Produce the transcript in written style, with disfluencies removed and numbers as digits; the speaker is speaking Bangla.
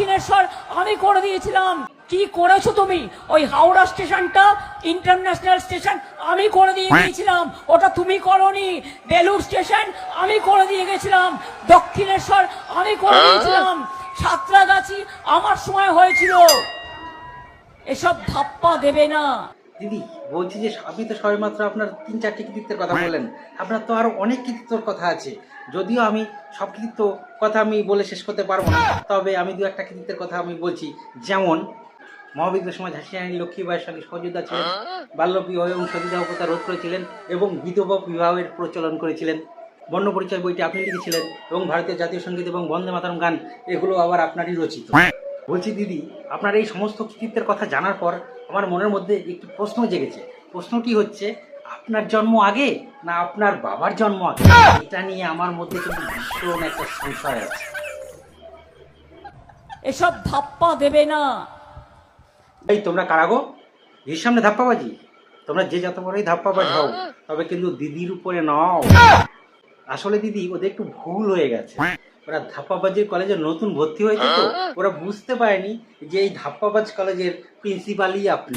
দক্ষিণেশ্বর আমি করে দিয়েছিলাম। কি করেছো তুমি? ওই হাওড়া স্টেশনটা ইন্টারন্যাশনাল স্টেশন আমি করে দিয়ে গিয়েছিলাম, ওটা তুমি করনি। বেলুর স্টেশন আমি করে দিয়ে গেছিলাম, দক্ষিণেশ্বর আমি করে দিয়েছিলাম, সাঁতরাগাছি আমার সময় হয়েছিল। এসব ধাপ্পা দেবে না। দিদি বলছি যে আপনি তো সবেমাত্র আপনার 3-4টি কৃতিত্বের কথা বললেন, আপনার তো আরো অনেক কৃতিত্বর কথা আছে। যদিও আমি সব কৃতিত্ব কথা আমি বলে শেষ করতে পারবো না, তবে আমি দু একটা কৃতিত্বের কথা আমি বলছি। যেমন মহাবিদ্রোহের সময় ঝাঁসি রানী লক্ষ্মীবাইয়ের সঙ্গে সহযোদ্ধা ছিলেন, বাল্য বিবাহ এবং সতীদাহ প্রথা রোধ করেছিলেন এবং বিধবা বিবাহের প্রচলন করেছিলেন। বর্ণ পরিচয় বইটি আপনি লিখেছিলেন এবং ভারতীয় জাতীয় সঙ্গীত এবং বন্দে মাতরম গান এগুলো আবার আপনারই রচিত। বলছি দিদি, আপনার এই সমস্ত কৃতিত্বের কথা জানার পর আমার মনের মধ্যে একটি প্রশ্ন জেগেছে। প্রশ্নটি হচ্ছে, আপনার জন্ম আগে না আপনার বাবার জন্ম আগে? এটা নিয়ে আমার মধ্যে কিন্তু ভীষণ একটা সংশয় আছে। এসব ধাপ্পা দেবে না। এই তোমরা কারাগো, এর সামনে ধাপ্পাবাজি? তোমরা যে যত বড়ই ধাপ্পাবাজ হও, তবে কিন্তু দিদির উপরে নও। আসলে দিদি ওদের একটু ভুল হয়ে গেছে। ওরা ধাপ্পাবাজির কলেজে নতুন ভর্তি হয়েছে তো ওরা বুঝতে পারেনি যে এই ধাপ্পাবাজ কলেজের প্রিন্সিপালই আপনি।